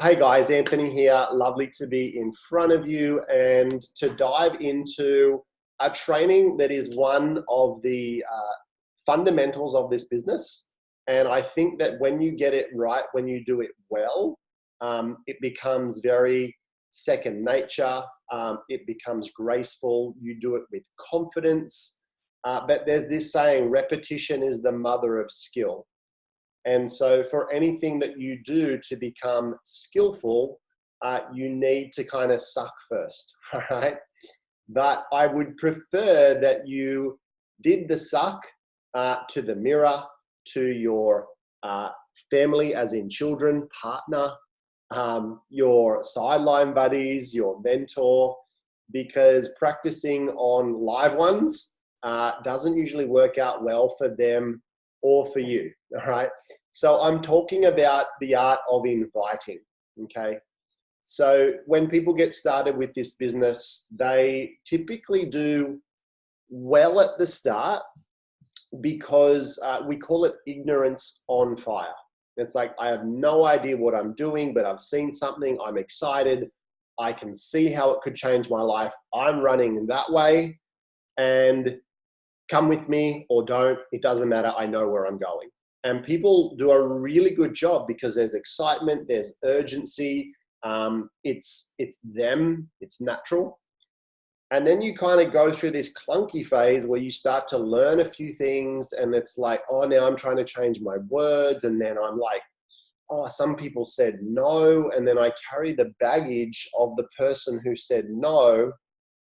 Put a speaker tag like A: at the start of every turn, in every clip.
A: Hey guys, Anthony here. Lovely to be in front of you and to dive into a training that is one of the fundamentals of this business. And I think that when you get it right, when you do it well, it becomes very second nature. It becomes graceful. You do it with confidence. But there's this saying, repetition is the mother of skill. And so for anything that you do to become skillful, you need to kind of suck first, right? But I would prefer that you did the suck to the mirror, to your family, as in children, partner, your sideline buddies, your mentor, because practicing on live ones doesn't usually work out well for them or for you, all right? So I'm talking about the art of inviting, okay? So when people get started with this business, they typically do well at the start because we call it ignorance on fire. It's like, I have no idea what I'm doing, but I've seen something, I'm excited, I can see how it could change my life, I'm running that way, and come with me or don't, it doesn't matter, I know where I'm going. And people do a really good job because there's excitement, there's urgency, it's them, it's natural. And then you kind of go through this clunky phase where you start to learn a few things and it's like, oh, now I'm trying to change my words. And then I'm like, oh, some people said no. And then I carry the baggage of the person who said no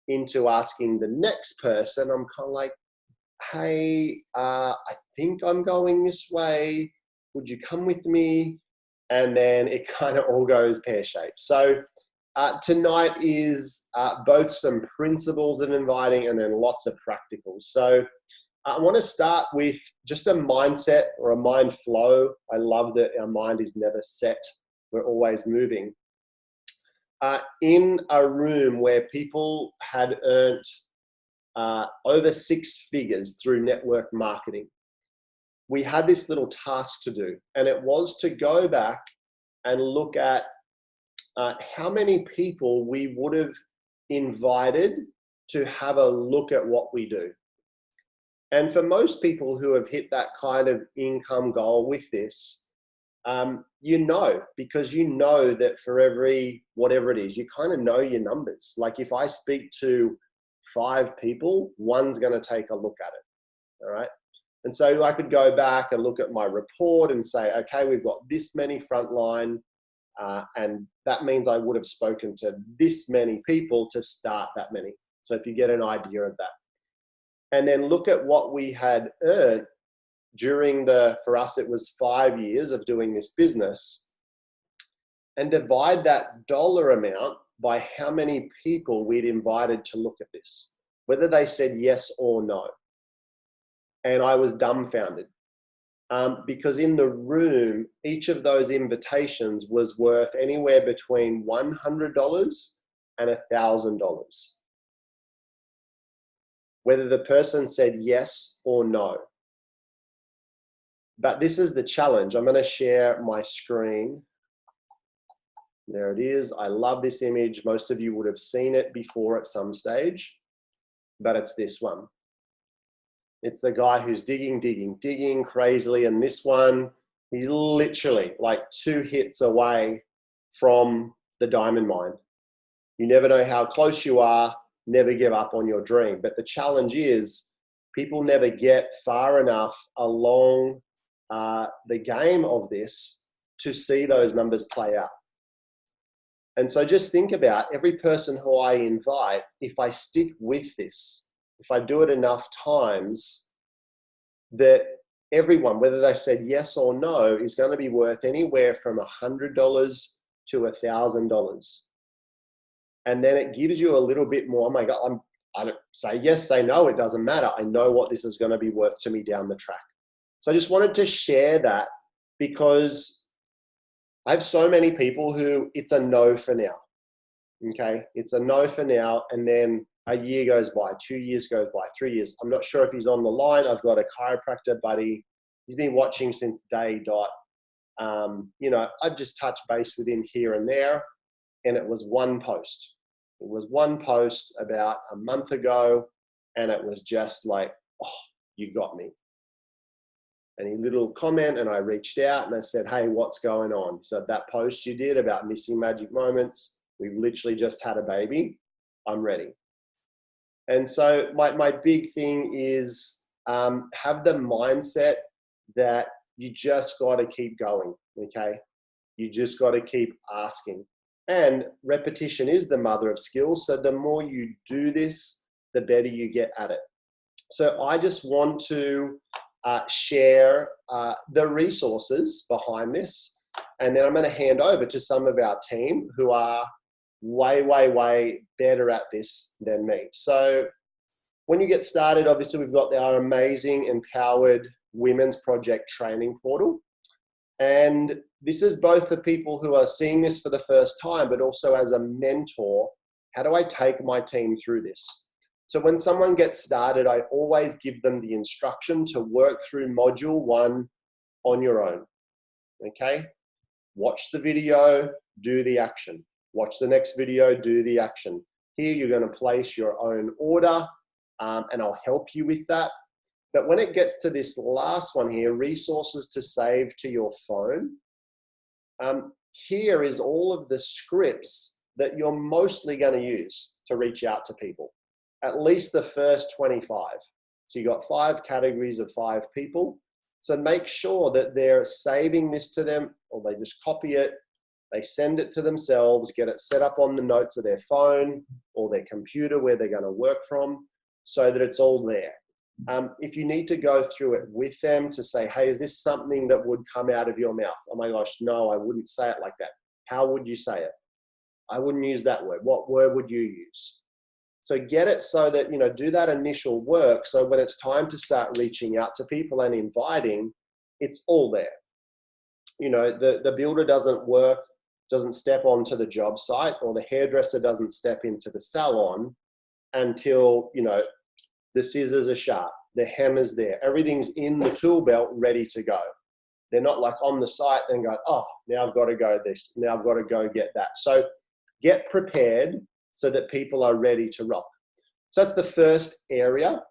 A: into asking the next person. I'm kind of like, hey, I think I'm going this way. Would you come with me? And then it kind of all goes pear-shaped. So tonight is both some principles of inviting and then lots of practicals. So I want to start with just a mindset or a mind flow. I love that our mind is never set. We're always moving. In a room where people had earned over 6 figures through network marketing, we had this little task to do, and it was to go back and look at how many people we would have invited to have a look at what we do. And for most people who have hit that kind of income goal with this, because you know that for every whatever it is, you kind of know your numbers. Like if I speak to 5 people, one's going to take a look at it, all right? And so I could go back and look at my report and say, okay, we've got this many frontline, and that means I would have spoken to this many people to start that many. So if you get an idea of that. And then look at what we had earned during for us, it was 5 years of doing this business, and divide that dollar amount by how many people we'd invited to look at this, whether they said yes or no. And I was dumbfounded because in the room, each of those invitations was worth anywhere between $100 and $1,000, whether the person said yes or no. But this is the challenge. I'm going to share my screen. There it is. I love this image. Most of you would have seen it before at some stage, but it's this one. It's the guy who's digging crazily. And this one, he's literally like 2 hits away from the diamond mine. You never know how close you are. Never give up on your dream. But the challenge is people never get far enough along the game of this to see those numbers play out. And so just think about every person who I invite, if I stick with this, if I do it enough times, that everyone, whether they said yes or no, is going to be worth anywhere from $100 to $1,000. And then it gives you a little bit more, oh my God, I don't say yes, say no, it doesn't matter. I know what this is going to be worth to me down the track. So I just wanted to share that because I have so many people who it's a no for now, okay? It's a no for now, and then a year goes by, 2 years goes by, 3 years. I'm not sure if he's on the line. I've got a chiropractor buddy. He's been watching since day dot. You know, I've just touched base with him here and there, and it was one post. It was one post about a month ago, and it was just like, oh, you got me. And he little comment, and I reached out and I said, hey, what's going on? So that post you did about missing magic moments, we've literally just had a baby. I'm ready. And so my big thing is have the mindset that you just got to keep going, okay? You just got to keep asking. And repetition is the mother of skills. So the more you do this, the better you get at it. So I just want to share the resources behind this. And then I'm going to hand over to some of our team who are way, way, way better at this than me. So when you get started, obviously we've got our amazing Empowered Women's Project training portal. And this is both for people who are seeing this for the first time, but also as a mentor, how do I take my team through this? So when someone gets started, I always give them the instruction to work through module 1 on your own, okay? Watch the video, do the action. Watch the next video, do the action. Here you're going to place your own order, and I'll help you with that. But when it gets to this last one here, resources to save to your phone, here is all of the scripts that you're mostly going to use to reach out to people, at least the first 25. So you got 5 categories of 5 people. So make sure that they're saving this to them, or they just copy it, they send it to themselves, get it set up on the notes of their phone or their computer where they're going to work from, so that it's all there. If you need to go through it with them to say, hey, is this something that would come out of your mouth? Oh my gosh, no, I wouldn't say it like that. How would you say it? I wouldn't use that word. What word would you use? So get it so that, you know, do that initial work. So when it's time to start reaching out to people and inviting, it's all there. You know, the builder doesn't step onto the job site, or the hairdresser doesn't step into the salon until, you know, the scissors are sharp, the hammer's there, everything's in the tool belt ready to go. They're not like on the site and go, oh, now I've got to go this, now I've got to go get that. So get prepared so that people are ready to rock. So that's the first area.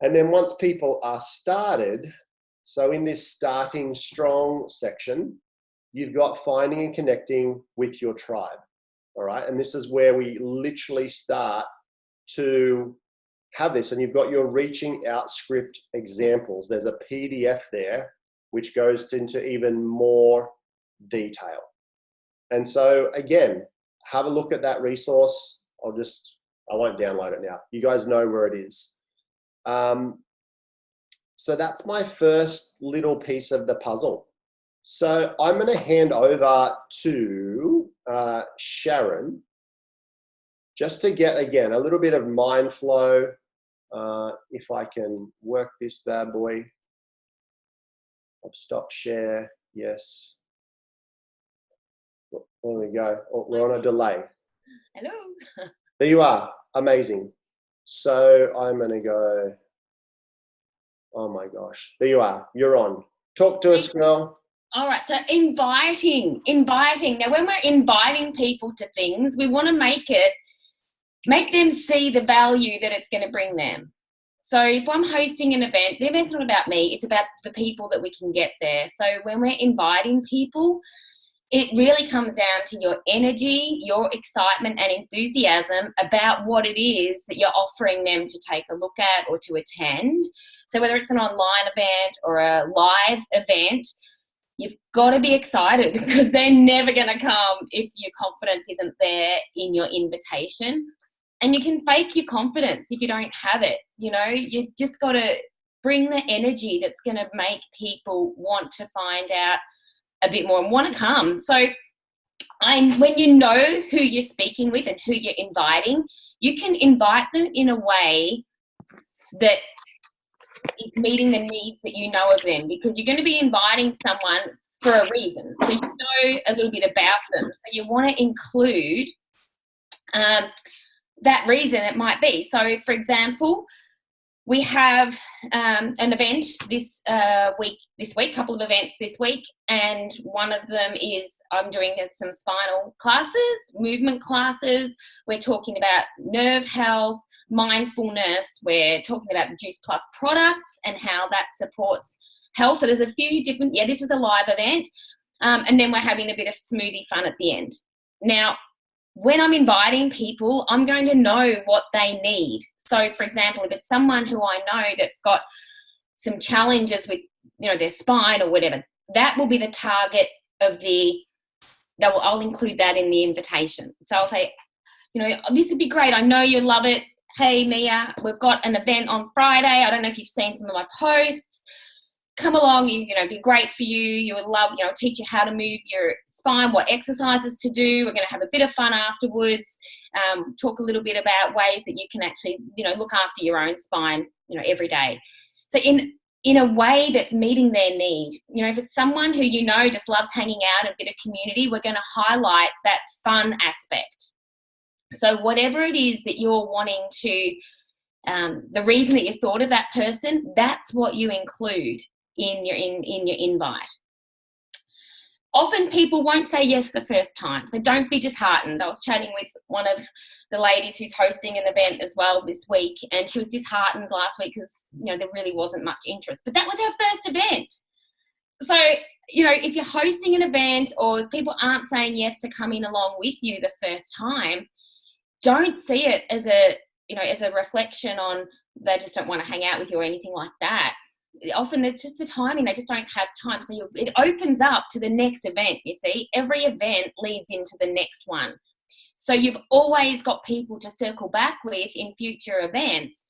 A: And then once people are started, so in this starting strong section, you've got finding and connecting with your tribe. All right. And this is where we literally start to have this. And you've got your reaching out script examples. There's a PDF there, which goes into even more detail. And so again, have a look at that resource. I won't download it now. You guys know where it is. So that's my first little piece of the puzzle. So I'm going to hand over to Sharon, just to get, again, a little bit of mind flow. If I can work this bad boy. I'll stop share. Yes. There we go. Oh, we're on a delay.
B: Hello.
A: There you are. Amazing. So I'm going to go. Oh my gosh. There you are. You're on. Talk to us, girl.
B: All right. So inviting. Now, when we're inviting people to things, we want to make them see the value that it's going to bring them. So if I'm hosting an event, the event's not about me, it's about the people that we can get there. So when we're inviting people, it really comes down to your energy, your excitement and enthusiasm about what it is that you're offering them to take a look at or to attend. So whether it's an online event or a live event, you've got to be excited, because they're never going to come if your confidence isn't there in your invitation. And you can fake your confidence if you don't have it. You know, you just got to bring the energy that's going to make people want to find out a bit more and want to come. So when you know who you're speaking with and who you're inviting, you can invite them in a way that is meeting the needs that you know of them, because you're going to be inviting someone for a reason. So you know a little bit about them. So you want to include that reason it might be. So, for example, We have an event this week, couple of events this week, and one of them is I'm doing some spinal classes, movement classes. We're talking about nerve health, mindfulness. We're talking about Juice Plus products and how that supports health. So there's a few different, this is a live event. And then we're having a bit of smoothie fun at the end. Now, when I'm inviting people, I'm going to know what they need. So, for example, if it's someone who I know that's got some challenges with, their spine or whatever, that will be the target of I'll include that in the invitation. So I'll say, this would be great. I know you love it. Hey, Mia, we've got an event on Friday. I don't know if you've seen some of my posts. Come along, it'd be great for you. You would love, teach you how to move your spine, what exercises to do. We're going to have a bit of fun afterwards. Talk a little bit about ways that you can actually, look after your own spine, every day. So in a way that's meeting their need. If it's someone who just loves hanging out in a bit of community, we're going to highlight that fun aspect. So whatever it is that you're wanting to, the reason that you thought of that person, that's what you include in your invite. Often people won't say yes the first time, so don't be disheartened. I was chatting with one of the ladies who's hosting an event as well this week, and she was disheartened last week because there really wasn't much interest. But that was her first event. So if you're hosting an event or people aren't saying yes to coming along with you the first time, don't see it as a reflection on they just don't want to hang out with you or anything like that. Often it's just the timing, they just don't have time. So it opens up to the next event, you see. Every event leads into the next one. So you've always got people to circle back with in future events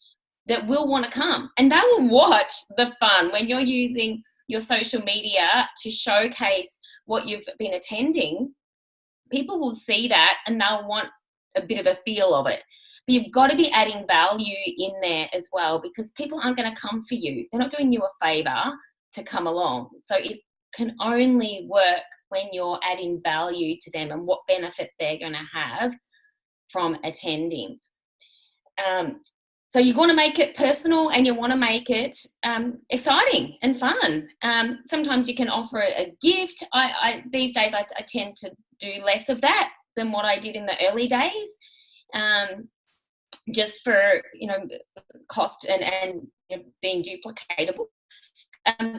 B: that will want to come. And they will watch the fun when you're using your social media to showcase what you've been attending. People will see that and they'll want a bit of a feel of it. But you've got to be adding value in there as well, because people aren't going to come for you. They're not doing you a favour to come along. So it can only work when you're adding value to them and what benefit they're going to have from attending. So you want to make it personal and you want to make it exciting and fun. Sometimes you can offer a gift. These days I tend to do less of that than what I did in the early days. Just for cost and being duplicatable.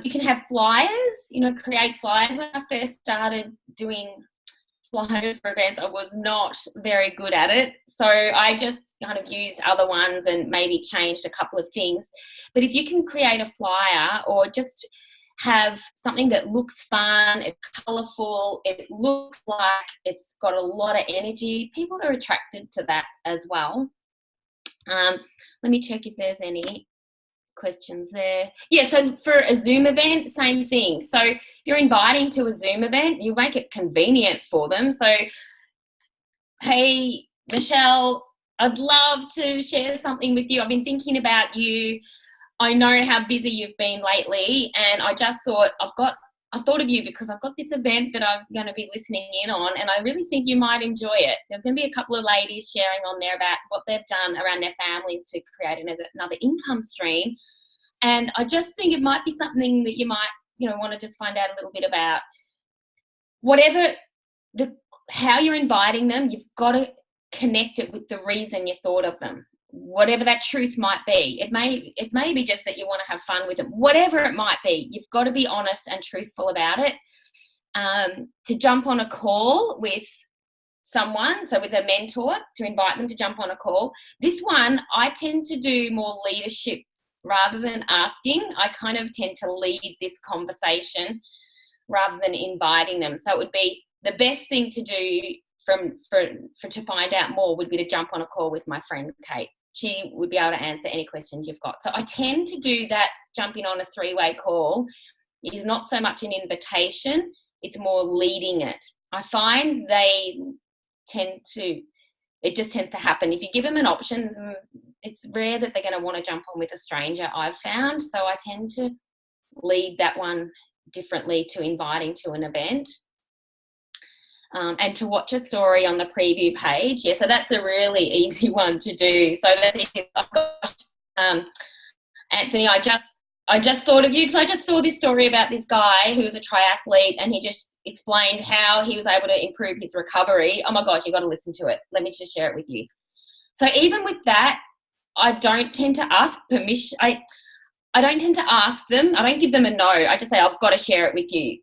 B: You can have flyers, create flyers. When I first started doing flyers for events, I was not very good at it. So I just kind of used other ones and maybe changed a couple of things. But if you can create a flyer or just have something that looks fun, it's colourful, it looks like it's got a lot of energy, people are attracted to that as well. Let me check if there's any questions there. Yeah, so for a Zoom event, same thing. So if you're inviting to a Zoom event, you make it convenient for them. So, hey, Michelle, I'd love to share something with you. I've been thinking about you. I know how busy you've been lately, and I just thought I thought of you because I've got this event that I'm going to be listening in on, and I really think you might enjoy it. There's going to be a couple of ladies sharing on there about what they've done around their families to create another income stream. And I just think it might be something that you might, want to just find out a little bit about. Whatever how you're inviting them, you've got to connect it with the reason you thought of them. Whatever that truth might be. It may be just that you want to have fun with them. Whatever it might be, you've got to be honest and truthful about it. To jump on a call with someone, so with a mentor, to invite them to jump on a call. This one, I tend to do more leadership rather than asking. I kind of tend to lead this conversation rather than inviting them. So it would be the best thing to do to find out more would be to jump on a call with my friend Kate. She would be able to answer any questions you've got. So I tend to do that. Jumping on a three-way call is not so much an invitation, it's more leading it. I find it just tends to happen. If you give them an option, it's rare that they're going to want to jump on with a stranger, I've found. So I tend to lead that one differently to inviting to an event. And to watch a story on the preview page. Yeah, so that's a really easy one to do. So that's it. Oh gosh, Anthony, I just thought of you because I just saw this story about this guy who was a triathlete, and he just explained how he was able to improve his recovery. Oh my gosh, you've got to listen to it. Let me just share it with you. So even with that, I don't tend to ask permission. I don't tend to ask them. I don't give them a no. I just say, I've got to share it with you.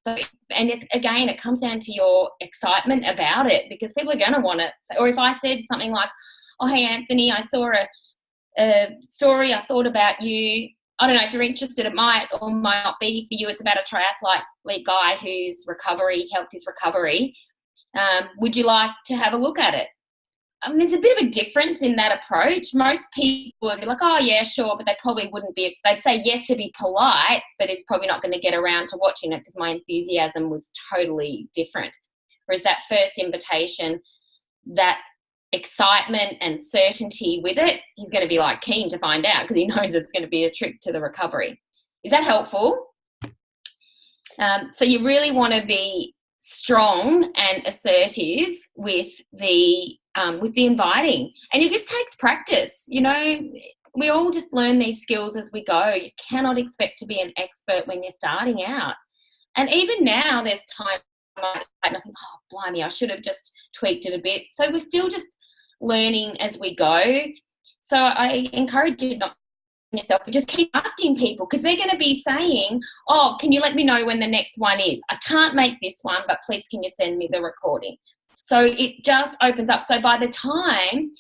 B: So, and it comes down to your excitement about it, because people are going to want it. Or if I said something like, oh, hey, Anthony, I saw a story, I thought about you. I don't know if you're interested, it might or might not be for you. It's about a triathlete guy whose helped his recovery. Would you like to have a look at it? There's a bit of a difference in that approach. Most people would be like, oh, yeah, sure, but they probably wouldn't be. They'd say yes to be polite, but it's probably not going to get around to watching it because my enthusiasm was totally different. Whereas that first invitation, that excitement and certainty with it, he's going to be like keen to find out because he knows it's going to be a trip to the recovery. Is that helpful? So you really want to be strong and assertive with the inviting, and it just takes practice. You know, we all just learn these skills as we go. You cannot expect to be an expert when you're starting out. And even now, there's time and I think, oh, blimey, I should have just tweaked it a bit. So we're still just learning as we go. So I encourage you not yourself, but just keep asking people, because they're going to be saying, oh, can you let me know when the next one is? I can't make this one, but please can you send me the recording? So it just opens up. So by the time,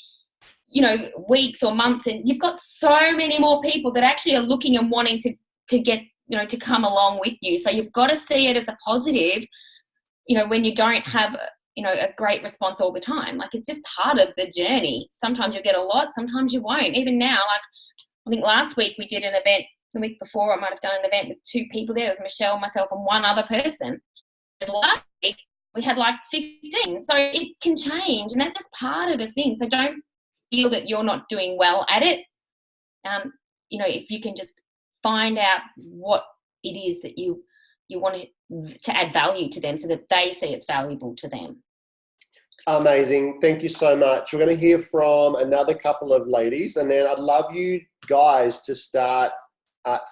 B: you know, weeks or months, and you've got so many more people that actually are looking and wanting to get, you know, to come along with you. So you've got to see it as a positive, you know, when you don't have, you know, a great response all the time. Like, it's just part of the journey. Sometimes you'll get a lot, sometimes you won't. Even now, like, I think last week we did an event, the week before I might have done an event with 2 people there. It was Michelle, myself, and one other person. Last week we had like 15. So it can change, and that's just part of a thing. So don't feel that you're not doing well at it. You know, if you can just find out what it is that you want to add value to them so that they see it's valuable to them.
A: Amazing. Thank you so much. We're going to hear from another couple of ladies, and then I'd love you guys to start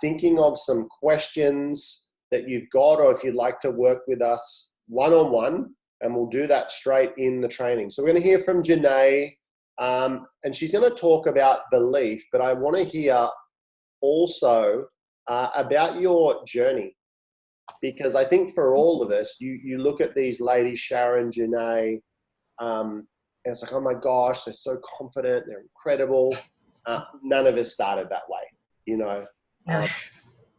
A: thinking of some questions that you've got, or if you'd like to work with us one-on-one, and we'll do that straight in the training. So we're going to hear from Janae, and she's going to talk about belief, but I want to hear also about your journey, because I think for all of us, you look at these ladies, Sharon, Janae, and it's like, oh my gosh, they're so confident, they're incredible. None of us started that way, you know.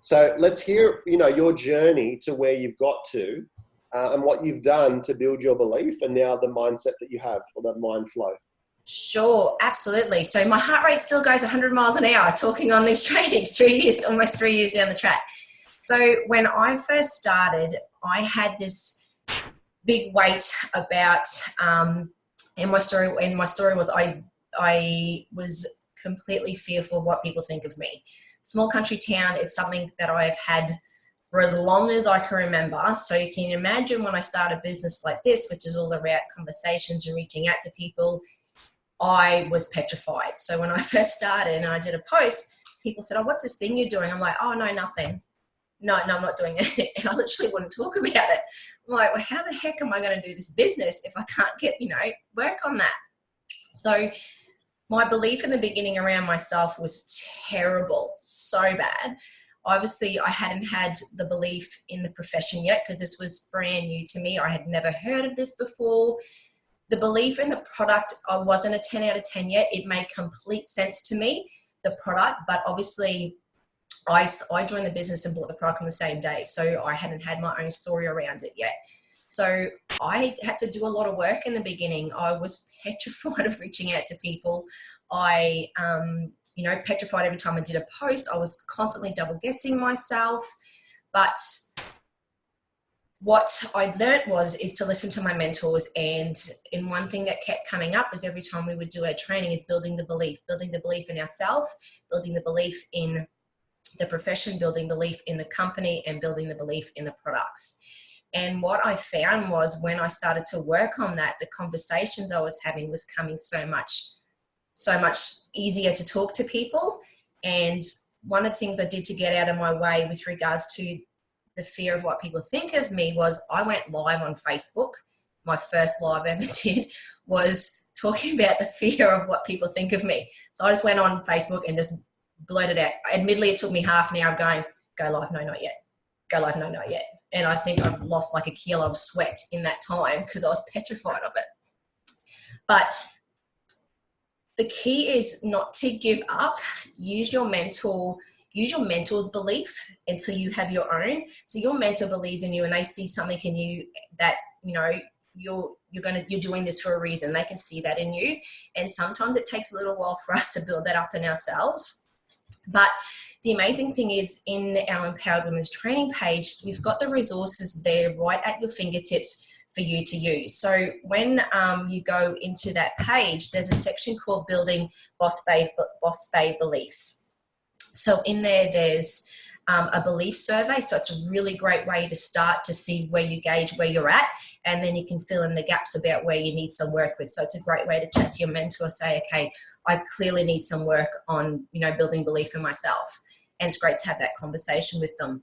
A: So let's hear, you know, your journey to where you've got to, and what you've done to build your belief, and now the mindset that you have, or that mind flow.
C: Sure, absolutely. So my heart rate still goes 100 miles an hour talking on these trainings, almost 3 years down the track. So when I first started, I had this big weight about, and my story was I was completely fearful of what people think of me. Small country town, it's something that I've had for as long as I can remember. So you can imagine when I start a business like this, which is all about conversations and reaching out to people, I was petrified. So when I first started and I did a post, people said, oh, what's this thing you're doing? I'm like, oh, no, nothing. No, I'm not doing it. And I literally wouldn't talk about it. I'm like, well, how the heck am I going to do this business if I can't get, you know, work on that? So my belief in the beginning around myself was terrible, so bad. Obviously, I hadn't had the belief in the profession yet because this was brand new to me. I had never heard of this before. The belief in the product, I wasn't a 10 out of 10 yet. It made complete sense to me, the product, but obviously I joined the business and bought the product on the same day. So I hadn't had my own story around it yet. So I had to do a lot of work in the beginning. I was petrified of reaching out to people. I, you know, petrified every time I did a post. I was constantly double guessing myself. But what I learned is to listen to my mentors. And one thing that kept coming up is every time we would do a training is building the belief in ourselves, building the belief in the profession, building belief in the company, and building the belief in the products. And what I found was when I started to work on that, the conversations I was having was coming so much easier to talk to people. And one of the things I did to get out of my way with regards to the fear of what people think of me was I went live on Facebook. My first live ever did was talking about the fear of what people think of me. So I just went on Facebook and just blurted out. Admittedly, it took me half an hour of going, go live, no, not yet. Go live, no, not yet. And I think I've lost like a kilo of sweat in that time because I was petrified of it. But the key is not to give up. Use your mentor's belief until you have your own. So your mentor believes in you and they see something in you that, you know, you're doing this for a reason. They can see that in you. And sometimes it takes a little while for us to build that up in ourselves. But the amazing thing is in our Empowered Women's training page, we've got the resources there right at your fingertips for you to use. So when you go into that page, there's a section called Building Boss Babe Beliefs. So in there's a belief survey. So it's a really great way to start to see where you gauge where you're at, and then you can fill in the gaps about where you need some work with. So it's a great way to chat to your mentor, say, okay, I clearly need some work on, you know, building belief in myself. And it's great to have that conversation with them.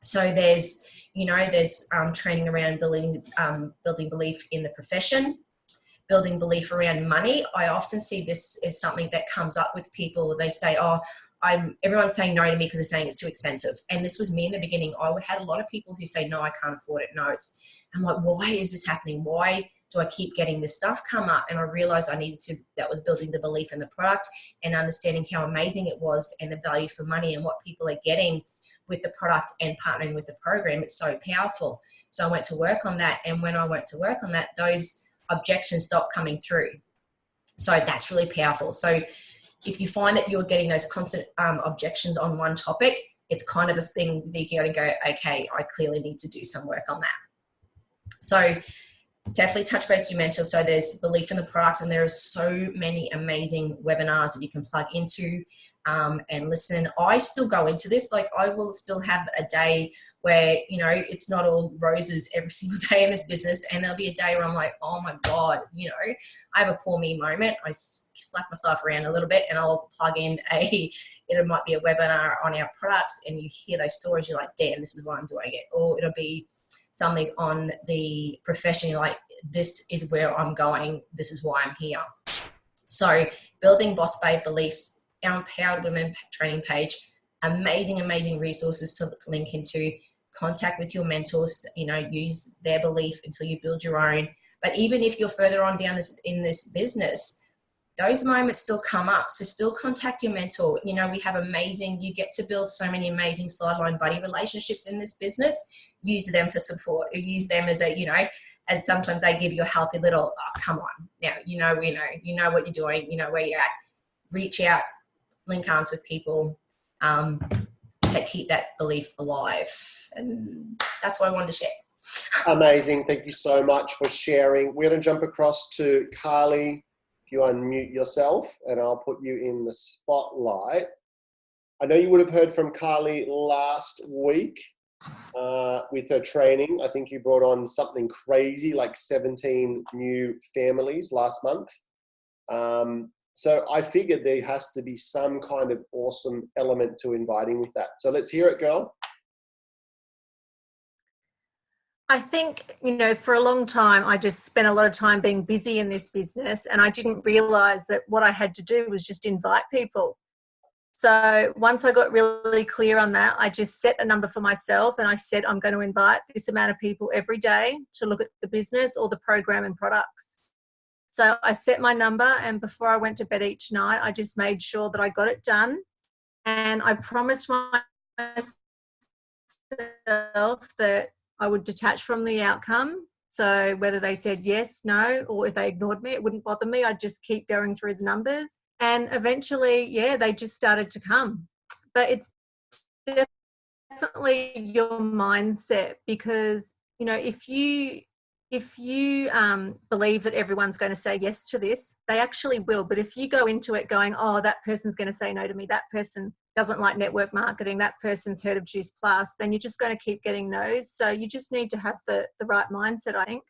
C: So there's training around building belief in the profession, building belief around money. I often see this as something that comes up with people. They say, oh, everyone's saying no to me because they're saying it's too expensive. And this was me in the beginning. I had a lot of people who say, no, I can't afford it. No, I'm like, why is this happening? Why do I keep getting this stuff come up? And I realized that was building the belief in the product and understanding how amazing it was and the value for money and what people are getting with the product and partnering with the program. It's so powerful. So I went to work on that. And when I went to work on that, those objections stopped coming through. So that's really powerful. So if you find that you're getting those constant objections on one topic, it's kind of a thing that you got to go, okay, I clearly need to do some work on that. So definitely touch base with your mentor. So there's belief in the product, and there are so many amazing webinars that you can plug into and listen. I still go into this. Like, I will still have a day where, you know, it's not all roses every single day in this business. And there'll be a day where I'm like, oh my God, you know, I have a poor me moment. I slap myself around a little bit and I'll plug in it might be a webinar on our products, and you hear those stories. You're like, damn, this is why I'm doing it. Or it'll be something on the profession, like, this is where I'm going. This is why I'm here. So building Boss Babe Beliefs, our Empowered Women training page, amazing resources to link into. Contact with your mentors, you know, use their belief until you build your own. But even if you're further on down in this business, those moments still come up. So still contact your mentor. You know, you get to build so many amazing sideline buddy relationships in this business. Use them for support, or use them as as sometimes they give you a healthy little, oh, come on. Now, you know what you're doing, you know where you're at. Reach out, link arms with people, to keep that belief alive. And that's what I wanted to share.
A: Amazing. Thank you so much for sharing. We're going to jump across to Carly. If you unmute yourself, and I'll put you in the spotlight. I know you would have heard from Carly last week with her training. I think you brought on something crazy, like 17 new families last month. So I figured there has to be some kind of awesome element to inviting with that. So let's hear it, girl.
D: I think, you know, for a long time, I just spent a lot of time being busy in this business, and I didn't realize that what I had to do was just invite people. So once I got really clear on that, I just set a number for myself, and I said, I'm going to invite this amount of people every day to look at the business or the program and products. So I set my number, and before I went to bed each night, I just made sure that I got it done. And I promised myself that I would detach from the outcome. So whether they said yes, no, or if they ignored me, it wouldn't bother me. I'd just keep going through the numbers. And eventually, yeah, they just started to come. But it's definitely your mindset, because, you know, if you believe that everyone's going to say yes to this, they actually will. But if you go into it going, oh, that person's going to say no to me, that person doesn't like network marketing, that person's heard of Juice Plus, then you're just going to keep getting no's. So you just need to have the right mindset, I think.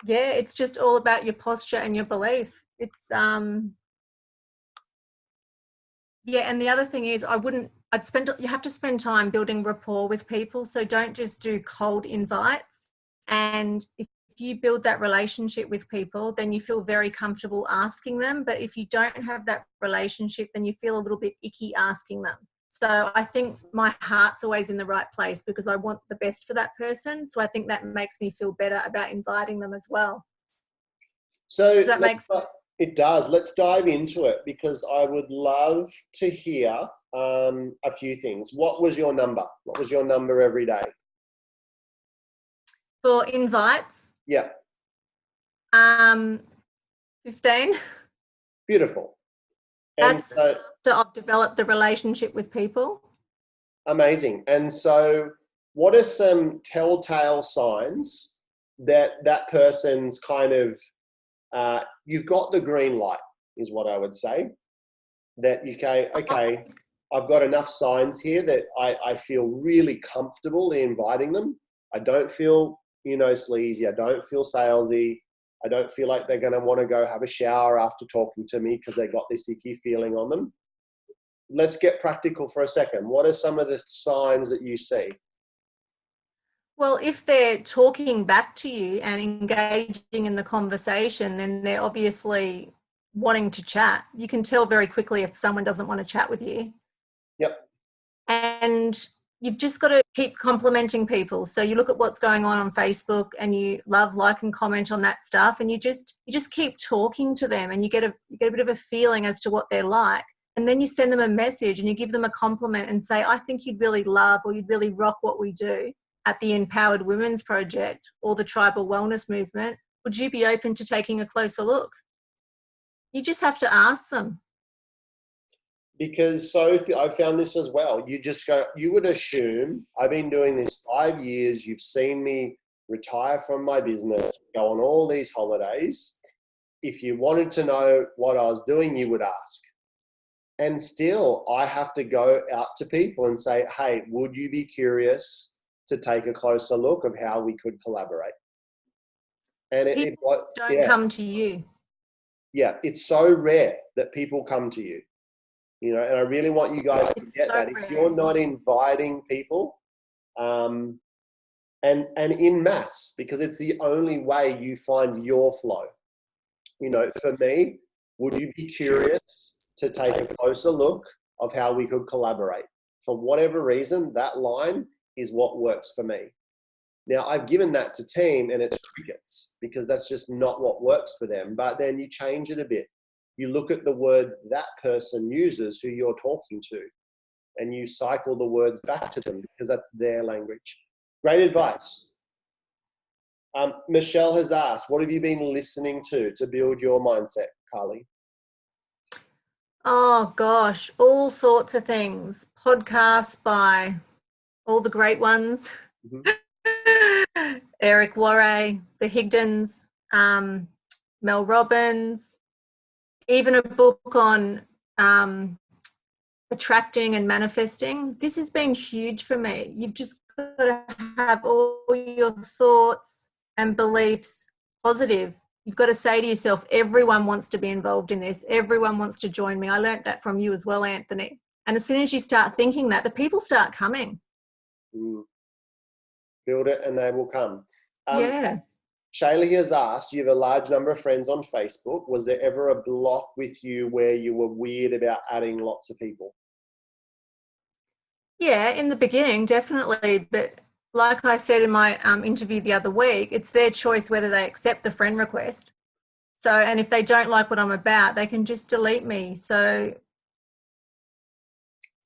D: Yeah, it's just all about your posture and your belief. It's Yeah, and the other thing is you have to spend time building rapport with people. So don't just do cold invites. And if you build that relationship with people, then you feel very comfortable asking them. But if you don't have that relationship, then you feel a little bit icky asking them. So I think my heart's always in the right place because I want the best for that person. So I think that makes me feel better about inviting them as well.
A: So
D: Does that make sense?
A: it does. Let's dive into it because I would love to hear a few things. What was your number? What was your number every day?
D: For invites?
A: Yeah.
D: 15.
A: Beautiful. And
D: That's after I've developed the relationship with people.
A: Amazing. And so what are some telltale signs that that person's kind of, you've got the green light is what I would say, that you go, okay, I've got enough signs here that I feel really comfortable in inviting them. I don't feel, sleazy. I don't feel salesy. I don't feel like they're going to want to go have a shower after talking to me because they got this icky feeling on them. Let's get practical for a second. What are some of the signs that you see?
D: Well, if they're talking back to you and engaging in the conversation, then they're obviously wanting to chat. You can tell very quickly if someone doesn't want to chat with you.
A: Yep.
D: And you've just got to keep complimenting people. So you look at what's going on Facebook and you love, like, and comment on that stuff, and you just keep talking to them, and you get a bit of a feeling as to what they're like. And then you send them a message and you give them a compliment and say, I think you'd really love or you'd really rock what we do at the Empowered Women's Project or the Tribal Wellness Movement. Would you be open to taking a closer look? You just have to ask them.
A: Because Sophie, I've found this as well. You just go, you would assume, I've been doing this 5 years, you've seen me retire from my business, go on all these holidays. If you wanted to know what I was doing, you would ask. And still, I have to go out to people and say, hey, would you be curious to take a closer look of how we could collaborate? And
D: People don't come to you.
A: Yeah, it's so rare that people come to you. And I really want you guys to get that. If you're not inviting people, and in mass, because it's the only way you find your flow. For me, would you be curious to take a closer look of how we could collaborate? For whatever reason, that line is what works for me. Now, I've given that to team and it's crickets because that's just not what works for them. But then you change it a bit. You look at the words that person uses who you're talking to, and you cycle the words back to them because that's their language. Great advice. Michelle has asked, what have you been listening to build your mindset, Carly?
D: Oh gosh, all sorts of things. Podcasts by all the great ones. Mm-hmm. Eric Worre, the Higdons, Mel Robbins, even a book on attracting and manifesting. This has been huge for me. You've just got to have all your thoughts and beliefs positive. You've got to say to yourself, everyone wants to be involved in this. Everyone wants to join me. I learnt that from you as well, Anthony. And as soon as you start thinking that, the people start coming.
A: Build it and they will come.
D: Yeah.
A: Shaylee has asked, you have a large number of friends on Facebook. Was there ever a block with you where you were weird about adding lots of people?
D: Yeah, in the beginning, definitely. But like I said in my interview the other week, it's their choice whether they accept the friend request. So, and if they don't like what I'm about, they can just delete me. So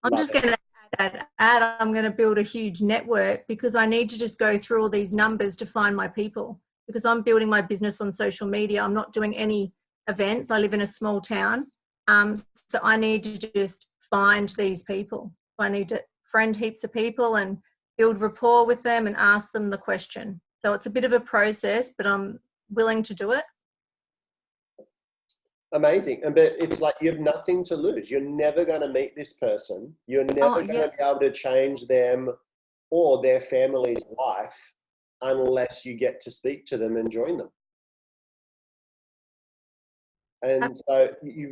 D: I'm just going to add. I'm going to build a huge network because I need to just go through all these numbers to find my people. Because I'm building my business on social media. I'm not doing any events. I live in a small town. So I need to just find these people. I need to friend heaps of people and build rapport with them and ask them the question. So it's a bit of a process, but I'm willing to do it.
A: Amazing. But it's like you have nothing to lose. You're never going to meet this person. You're never going to be able to change them or their family's life unless you get to speak to them and join them. And so you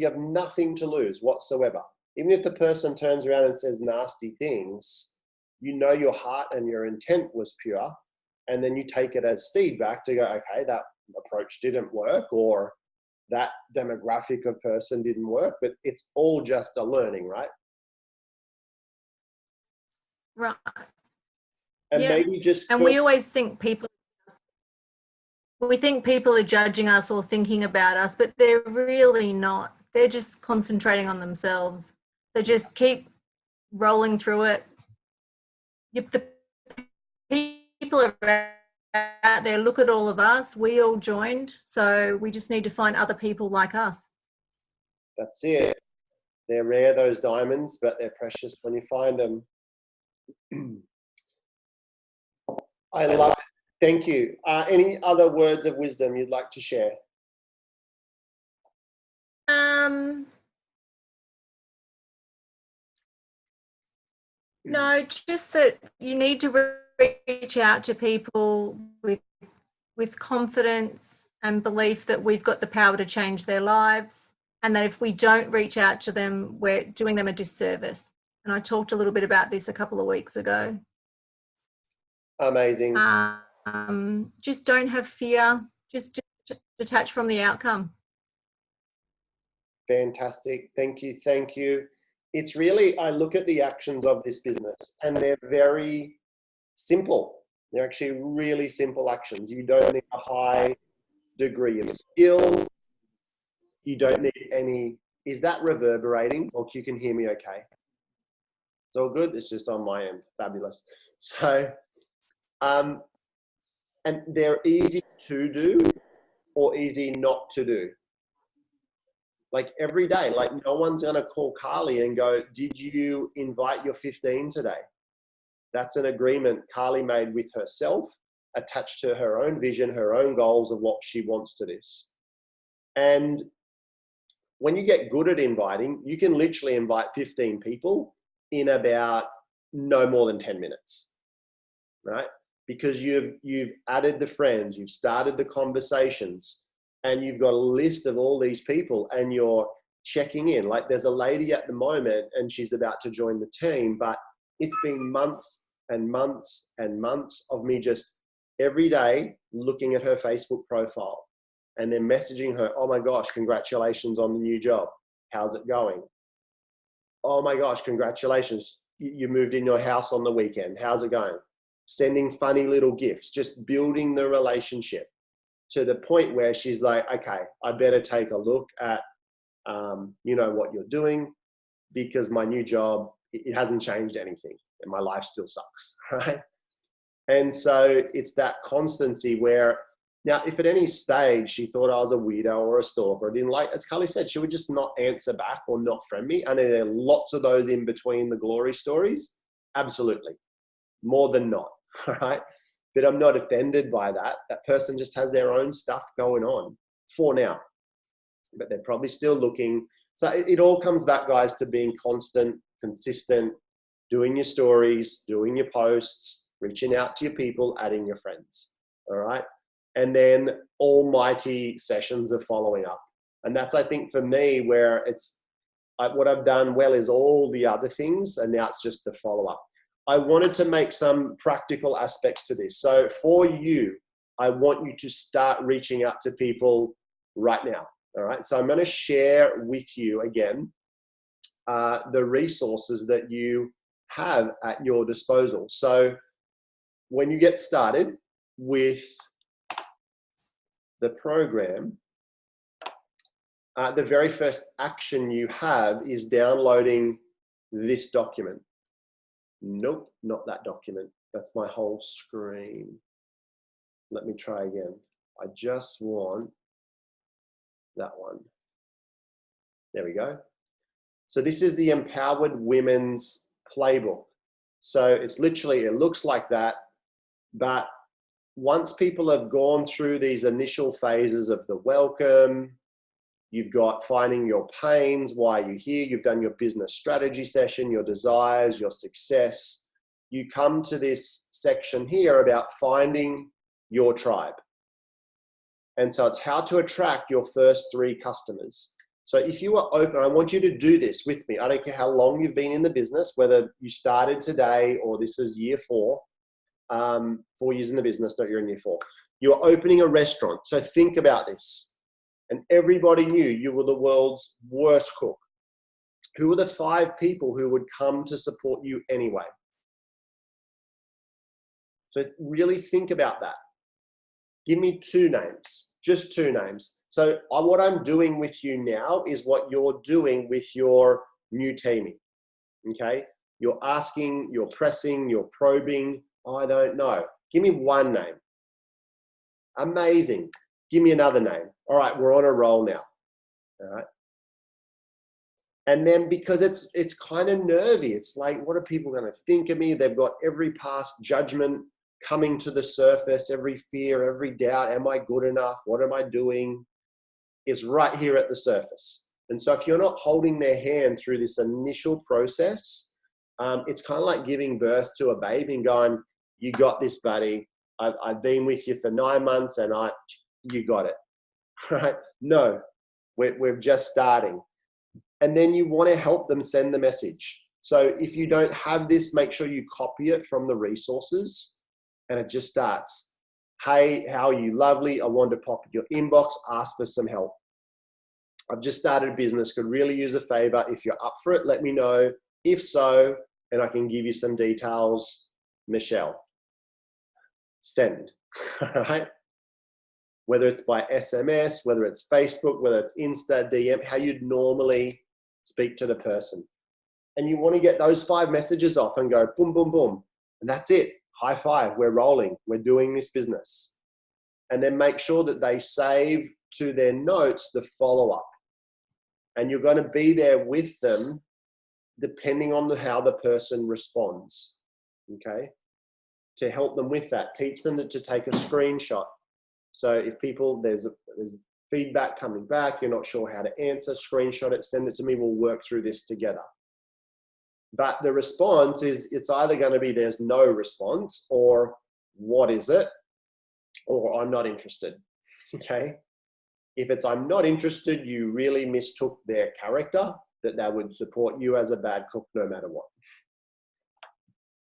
A: have nothing to lose whatsoever. Even if the person turns around and says nasty things, you know your heart and your intent was pure, and then you take it as feedback to go, okay, that approach didn't work, or that demographic of person didn't work, but it's all just a learning, right?
D: Right.
A: And
D: Yeah.
A: maybe just
D: And we always think people are judging us or thinking about us, but they're really not. They're just concentrating on themselves. They just keep rolling through it. The people are out there, look at all of us. We all joined, so we just need to find other people like us.
A: That's it. They're rare, those diamonds, but they're precious when you find them. I love it. Thank you. Any other words of wisdom you'd like to share?
D: No, just that you need to reach out to people with confidence and belief that we've got the power to change their lives, and that if we don't reach out to them, we're doing them a disservice. And I talked a little bit about this a couple of weeks ago.
A: Amazing.
D: Just don't have fear. Just detach from the outcome.
A: Fantastic. Thank you. Thank you. It's really, I look at the actions of this business and they're very simple. They're actually really simple actions. You don't need a high degree of skill. You don't need any, is that reverberating, or you can hear me okay? It's all good. It's just on my end. Fabulous. So, and they're easy to do or easy not to do. Like every day, like no one's going to call Carly and go, did you invite your 15 today? That's an agreement Carly made with herself, attached to her own vision, her own goals of what she wants to this. And when you get good at inviting, you can literally invite 15 people in about no more than 10 minutes, right? Because you've added the friends, you've started the conversations, and you've got a list of all these people and you're checking in. Like there's a lady at the moment and she's about to join the team, but it's been months and months and months of me just every day looking at her Facebook profile and then messaging her, oh my gosh, congratulations on the new job. How's it going? Oh my gosh, congratulations. You moved in your house on the weekend. How's it going? Sending funny little gifts, just building the relationship to the point where she's like, okay, I better take a look at, you know, what you're doing, because my new job, it hasn't changed anything and my life still sucks, right? And so it's that constancy where, now, if at any stage she thought I was a weirdo or a stalker or didn't like, as Carly said, she would just not answer back or not friend me. And there are lots of those in between the glory stories. Absolutely. More than not, right? But I'm not offended by that. That person just has their own stuff going on for now, but they're probably still looking. So it all comes back, guys, to being constant, consistent, doing your stories, doing your posts, reaching out to your people, adding your friends. All right. And then almighty sessions of following up. And that's, I think, for me, where it's what I've done well is all the other things. And now it's just the follow up. I wanted to make some practical aspects to this. So for you, I want you to start reaching out to people right now. All right. So I'm going to share with you again the resources that you have at your disposal. So when you get started with the program, the very first action you have is downloading this document. Nope, not that document. That's my whole screen. Let me try again. I just want that one. There we go. So this is the Empowered Women's Playbook. So it's literally, it looks like that, but once people have gone through these initial phases of the welcome, you've got finding your pains, why you're here, you've done your business strategy session, your desires, your success. You come to this section here about finding your tribe. And so it's how to attract your first 3 customers. So if you are open, I want you to do this with me. I don't care how long you've been in the business, whether you started today or this is year 4, 4 years in the business, that you're in year 4. You're opening a restaurant. So think about this. And everybody knew you were the world's worst cook. Who were the 5 people who would come to support you anyway? So really think about that. Give me 2 names, just 2 names. So what I'm doing with you now is what you're doing with your new teaming, okay? You're asking, you're pressing, you're probing. I don't know. Give me 1 name. Amazing. Give me another name. All right, we're on a roll now. All right. And then because it's kind of nervy, it's like, what are people going to think of me? They've got every past judgment coming to the surface, every fear, every doubt. Am I good enough? What am I doing? Is right here at the surface. And so if you're not holding their hand through this initial process, it's kind of like giving birth to a baby and going, you got this, buddy. I've been with you for 9 months and you got it, right? No, we're just starting. And then you want to help them send the message. So if you don't have this, make sure you copy it from the resources, and it just starts. Hey, how are you? Lovely. I want to pop in your inbox, ask for some help. I've just started a business, could really use a favor. If you're up for it, let me know. If so, and I can give you some details, Michelle. Send, all right? Whether it's by SMS, whether it's Facebook, whether it's Insta, DM, how you'd normally speak to the person. And you want to get those 5 messages off and go boom, boom, boom. And that's it. High five. We're rolling. We're doing this business. And then make sure that they save to their notes the follow-up. And you're going to be there with them depending on how the person responds, okay? To help them with that. Teach them to take a screenshot. So if there's feedback coming back, you're not sure how to answer, screenshot it, send it to me, we'll work through this together. But the response is, it's either going to be there's no response, or what is it, or I'm not interested, okay? If it's I'm not interested, you really mistook their character, that they would support you as a bad cook no matter what.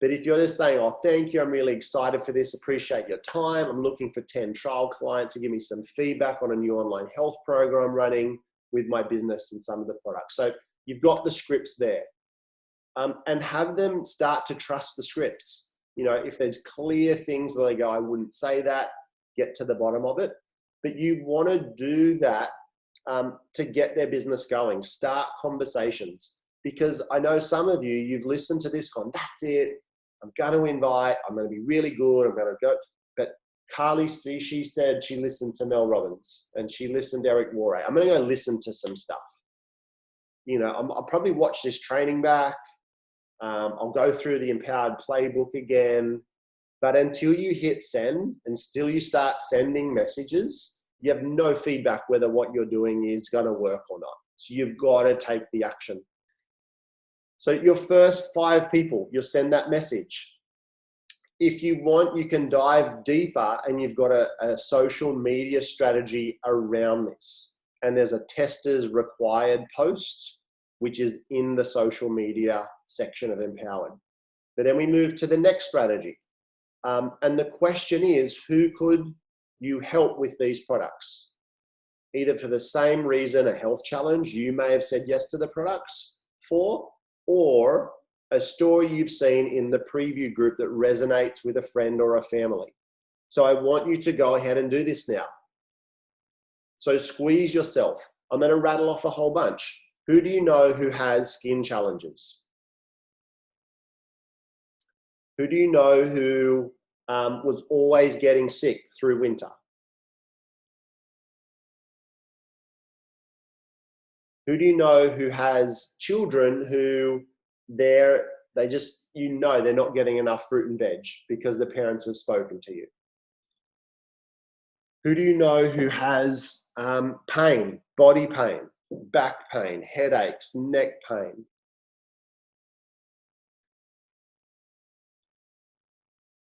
A: But if you're just saying, oh, thank you, I'm really excited for this, appreciate your time, I'm looking for 10 trial clients to give me some feedback on a new online health program running with my business and some of the products. So you've got the scripts there. And have them start to trust the scripts. You know, if there's clear things where they go, I wouldn't say that, get to the bottom of it. But you want to do that to get their business going. Start conversations. Because I know some of you, you've listened to this gone, that's it. I'm going to invite, I'm going to be really good, I'm going to go. But Carly C, she said she listened to Mel Robbins and she listened to Eric Worre. I'm going to go listen to some stuff. You know, I'll probably watch this training back. I'll go through the Empowered Playbook again. But until you hit send and still you start sending messages, you have no feedback whether what you're doing is going to work or not. So you've got to take the action. So your first 5 people, you'll send that message. If you want, you can dive deeper and you've got a social media strategy around this. And there's a testers required post, which is in the social media section of Empowered. But then we move to the next strategy. And the question is, who could you help with these products? Either for the same reason, a health challenge you may have said yes to the products for, or a story you've seen in the preview group that resonates with a friend or a family. So I want you to go ahead and do this now. So squeeze yourself. I'm going to rattle off a whole bunch. Who do you know who has skin challenges? Who do you know who was always getting sick through winter? Who do you know who has children who they're not getting enough fruit and veg because the parents have spoken to you? Who do you know who has pain, body pain, back pain, headaches, neck pain?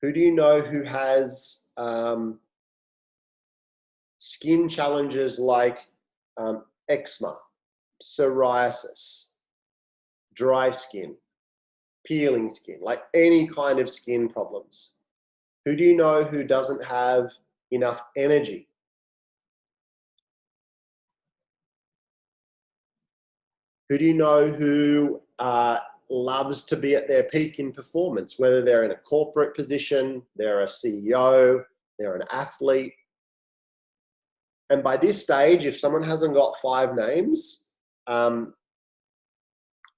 A: Who do you know who has skin challenges like eczema, psoriasis, dry skin, peeling skin, like any kind of skin problems? Who do you know who doesn't have enough energy? Who do you know who loves to be at their peak in performance, whether they're in a corporate position, they're a CEO, they're an athlete? And by this stage, if someone hasn't got 5 names, I'm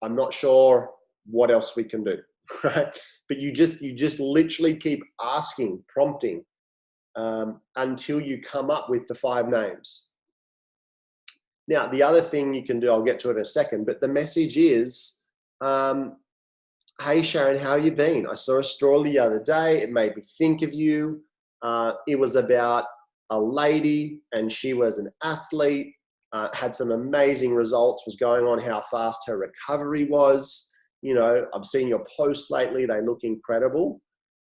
A: not sure what else we can do, right? But you just literally keep asking, prompting, until you come up with the 5 names. Now, the other thing you can do, I'll get to it in a second, but the message is, hey Sharon, how you been? I saw a story the other day. It made me think of you. It was about a lady and she was an athlete, had some amazing results, was going on how fast her recovery was. You know, I've seen your posts lately. They look incredible.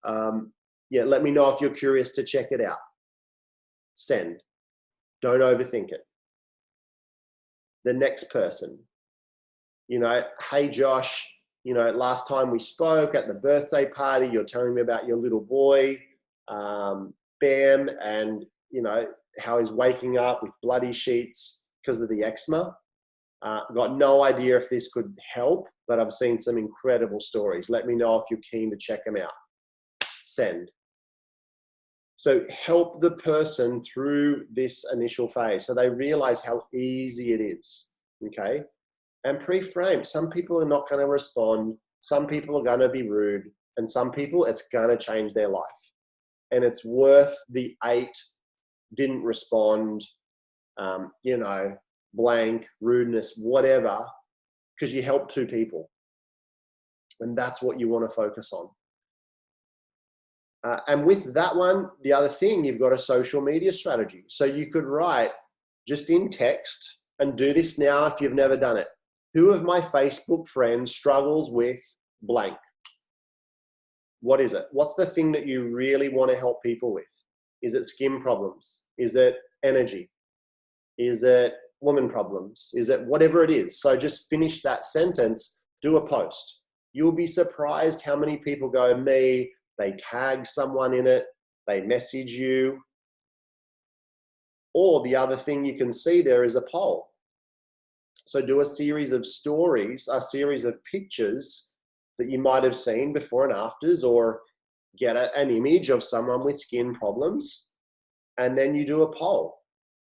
A: Yeah, let me know if you're curious to check it out. Send. Don't overthink it. The next person, you know, hey Josh, you know, last time we spoke at the birthday party, you're telling me about your little boy, Bam, and you know, how he's waking up with bloody sheets because of the eczema. Got no idea if this could help, but I've seen some incredible stories. Let me know if you're keen to check them out. Send. So help the person through this initial phase so they realize how easy it is, okay? And pre-frame. Some people are not going to respond. Some people are going to be rude. And some people, it's going to change their life. And it's worth the 8 didn't respond, you know, blank, rudeness, whatever, because you helped 2 people. And that's what you want to focus on. And with that one, the other thing, you've got a social media strategy. So you could write just in text, and do this now if you've never done it. Who of my Facebook friends struggles with blank? What is it? What's the thing that you really want to help people with? Is it skin problems? Is it energy? Is it woman problems? Is it whatever it is? So just finish that sentence, do a post. You'll be surprised how many people go, me, they tag someone in it, they message you. Or the other thing you can see there is a poll. So do a series of stories, a series of pictures that you might have seen before and afters, or get an image of someone with skin problems. And then you do a poll.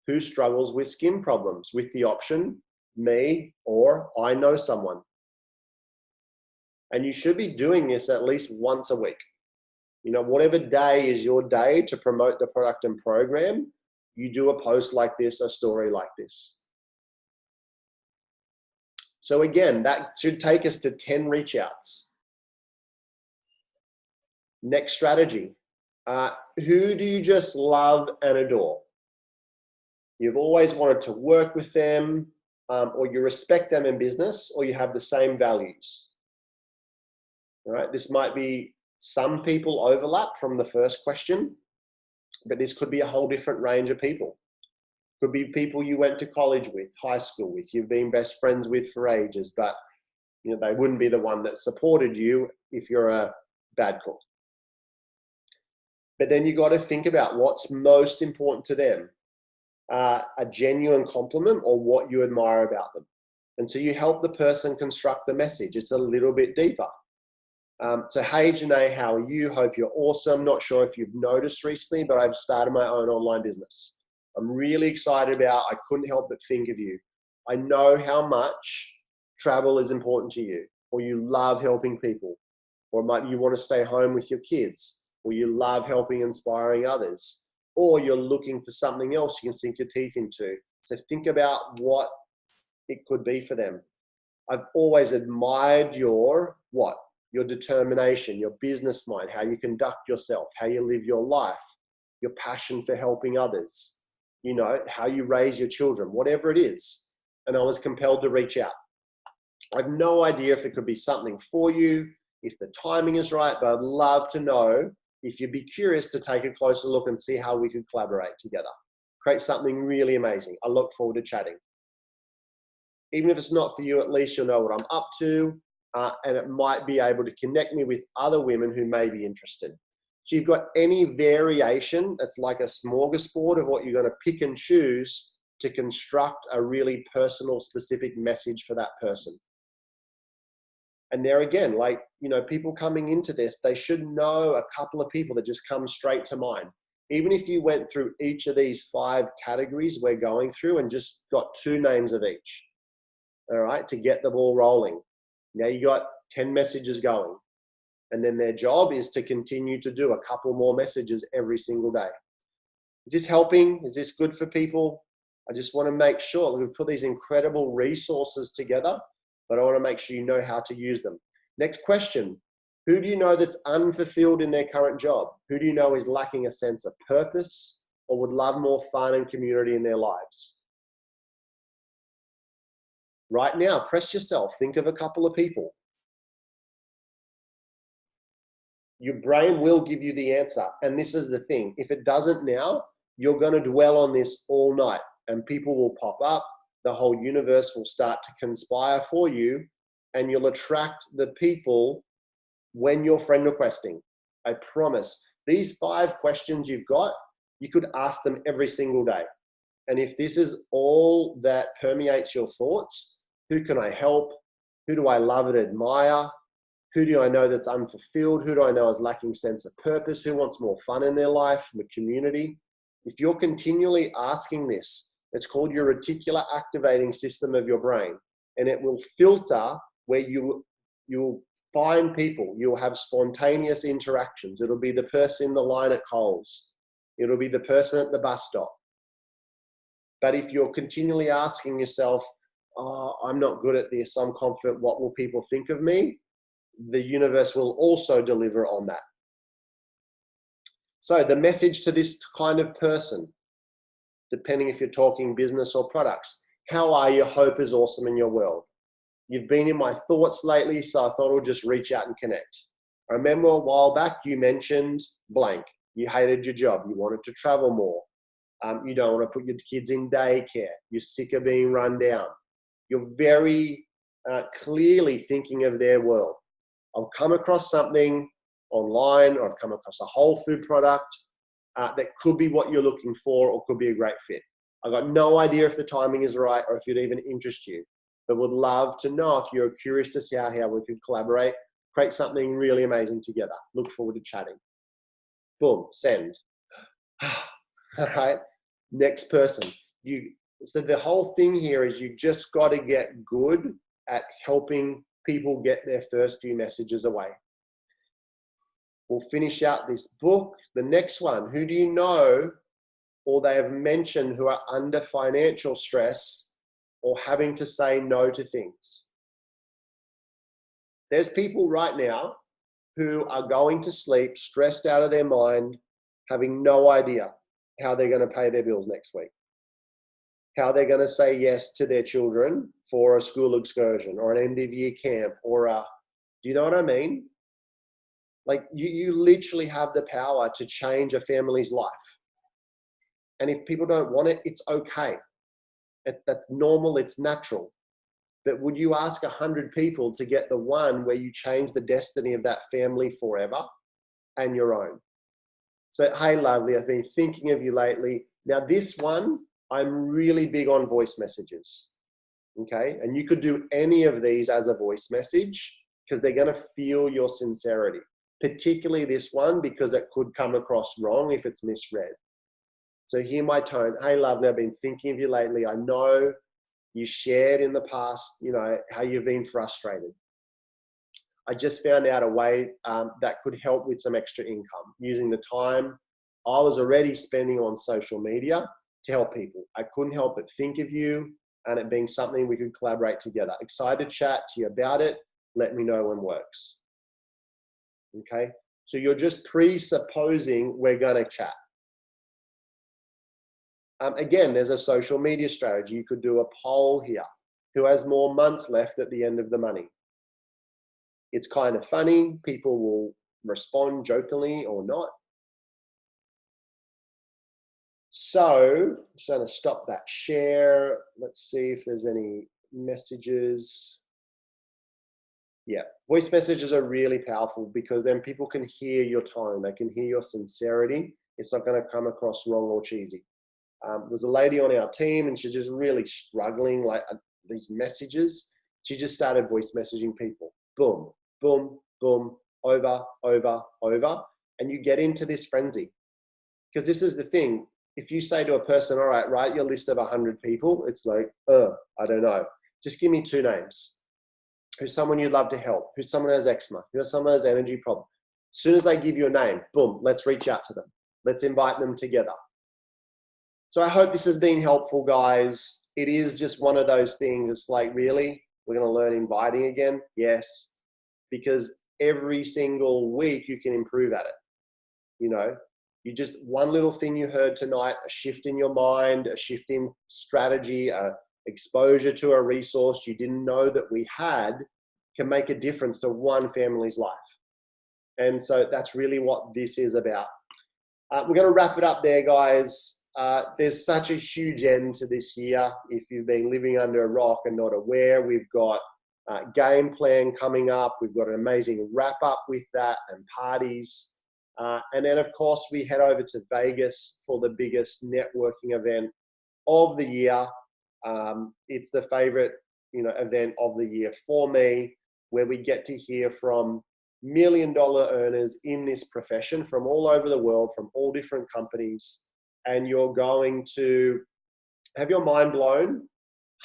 A: Who struggles with skin problems? With the option, me, or I know someone. And you should be doing this at least once a week. You know, whatever day is your day to promote the product and program, you do a post like this, a story like this. So again, that should take us to 10 reach outs. Next strategy. Who do you just love and adore? You've always wanted to work with them, or you respect them in business, or you have the same values. All right, this might be, some people overlap from the first question, but this could be a whole different range of people. Could be people you went to college with, high school with, you've been best friends with for ages, but you know, they wouldn't be the one that supported you if you're a bad cook. But then you got to think about what's most important to them, a genuine compliment or what you admire about them. And so you help the person construct the message. It's a little bit deeper. So hey Janae, how are you? Hope you're awesome. Not sure if you've noticed recently, but I've started my own online business. I'm really excited about, I couldn't help but think of you. I know how much travel is important to you, or you love helping people, or might you want to stay home with your kids, or you love helping, inspiring others, or you're looking for something else you can sink your teeth into. So think about what it could be for them. I've always admired your what? Your determination, your business mind, how you conduct yourself, how you live your life, your passion for helping others, you know, how you raise your children, whatever it is. And I was compelled to reach out. I have no idea if it could be something for you, if the timing is right, but I'd love to know if you'd be curious to take a closer look and see how we could collaborate together. Create something really amazing. I look forward to chatting. Even if it's not for you, at least you'll know what I'm up to, and it might be able to connect me with other women who may be interested. So you've got any variation that's like a smorgasbord of what you're going to pick and choose to construct a really personal, specific message for that person. And there again, like, you know, people coming into this, they should know a couple of people that just come straight to mind. Even if you went through each of these 5 categories we're going through and just got 2 names of each, all right, to get the ball rolling. Now you got 10 messages going. And then their job is to continue to do a couple more messages every single day. Is this helping? Is this good for people? I just want to make sure we've put these incredible resources together, but I want to make sure you know how to use them. Next question. Who do you know that's unfulfilled in their current job? Who do you know is lacking a sense of purpose or would love more fun and community in their lives? Right now, press yourself. Think of a couple of people. Your brain will give you the answer. And this is the thing. If it doesn't now, you're going to dwell on this all night and people will pop up. The whole universe will start to conspire for you and you'll attract the people when you're friend requesting. I promise. These 5 questions you've got, you could ask them every single day. And if this is all that permeates your thoughts, who can I help? Who do I love and admire? Who do I know that's unfulfilled? Who do I know is lacking sense of purpose? Who wants more fun in their life, the community? If you're continually asking this, it's called your reticular activating system of your brain. And it will filter where you'll find people. You'll have spontaneous interactions. It'll be the person in the line at Coles. It'll be the person at the bus stop. But if you're continually asking yourself, oh, I'm not good at this, I'm confident, what will people think of me? The universe will also deliver on that. So the message to this kind of person, depending if you're talking business or products, how are you? Hope is awesome in your world. You've been in my thoughts lately, so I thought I'll just reach out and connect. I remember a while back you mentioned blank. You hated your job. You wanted to travel more. You don't want to put your kids in daycare. You're sick of being run down. You're very clearly thinking of their world. I've come across something online or I've come across a whole food product that could be what you're looking for or could be a great fit. I've got no idea if the timing is right or if it even interests you, but would love to know if you're curious to see how we could collaborate, create something really amazing together. Look forward to chatting. Boom, send. All right, next person. So the whole thing here is you just got to get good at helping people get their first few messages away. We'll finish out this book. The next one, who do you know or they have mentioned who are under financial stress or having to say no to things? There's people right now who are going to sleep stressed out of their mind, having no idea how they're going to pay their bills next week, how they're going to say yes to their children for a school excursion or an end of year camp or do you know what I mean? Like you literally have the power to change a family's life. And if people don't want it, it's okay. That's normal, it's natural. But would you ask 100 people to get the one where you change the destiny of that family forever and your own? So, hey, lovely, I've been thinking of you lately. Now this one, I'm really big on voice messages, okay? And you could do any of these as a voice message because they're gonna feel your sincerity, particularly this one because it could come across wrong if it's misread. So hear my tone. Hey, lovely, I've been thinking of you lately. I know you shared in the past, you know, how you've been frustrated. I just found out a way that could help with some extra income using the time I was already spending on social media to help people. I couldn't help but think of you and it being something we could collaborate together. Excited to chat to you about it. Let me know when works. Okay, so you're just presupposing we're gonna chat. Again, there's a social media strategy. You could do a poll here. Who has more months left at the end of the money? It's kind of funny. People will respond jokingly or not. So I'm just going to stop that share. Let's see if there's any messages. Yeah, voice messages are really powerful because then people can hear your tone. They can hear your sincerity. It's not going to come across wrong or cheesy. There's a lady on our team and she's just really struggling like these messages. She just started voice messaging people. Boom, boom, boom, over, over, over. And you get into this frenzy. Because this is the thing. If you say to a person, all right, write your list of 100 people, it's like, I don't know. Just give me 2 names. Who's someone you'd love to help? Who's someone who has eczema? Who's someone who has energy problem? As soon as they give you a name, boom, let's reach out to them. Let's invite them together. So I hope this has been helpful, guys. It is just one of those things. It's like, really? We're going to learn inviting again? Yes. Because every single week you can improve at it. You know, you just, one little thing you heard tonight, a shift in your mind, a shift in strategy, exposure to a resource you didn't know that we had can make a difference to one family's life. And so that's really what this is about. We're going to wrap it up there, guys. There's such a huge end to this year. If you've been living under a rock and not aware, we've got game plan coming up. We've got an amazing wrap up with that and parties. And then, of course, we head over to Vegas for the biggest networking event of the year. It's the favorite, event of the year for me, where we get to hear from $1 million earners in this profession from all over the world, from all different companies. And you're going to have your mind blown.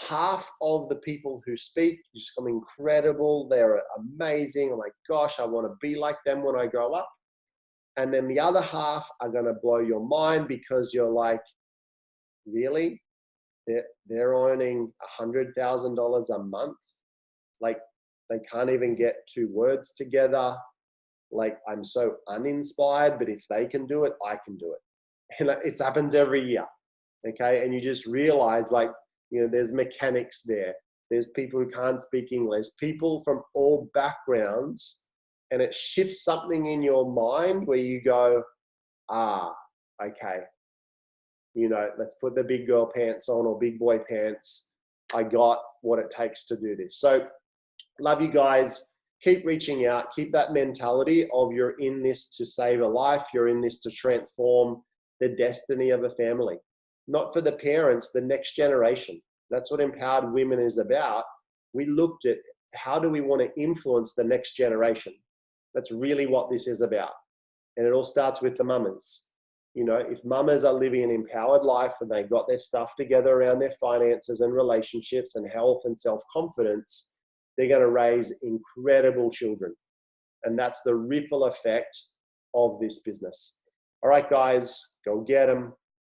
A: Half of the people who speak just come incredible. They're amazing. Oh my gosh, I want to be like them when I grow up. And then the other half are going to blow your mind because you're like, really? They're earning $100,000 a month. Like, they can't even get 2 words together. Like, I'm so uninspired, but if they can do it, I can do it. And it happens every year. Okay. And you just realize, like, there's mechanics there. There's people who can't speak English, people from all backgrounds, and it shifts something in your mind where you go, okay, let's put the big girl pants on or big boy pants. I got what it takes to do this. So love you guys. Keep reaching out. Keep that mentality of you're in this to save a life. You're in this to transform the destiny of a family. Not for the parents, the next generation. That's what Empowered Women is about. We looked at how do we want to influence the next generation. That's really what this is about. And it all starts with the mamas. If mamas are living an empowered life and they got their stuff together around their finances and relationships and health and self-confidence, they're going to raise incredible children. And that's the ripple effect of this business. All right, guys, go get them.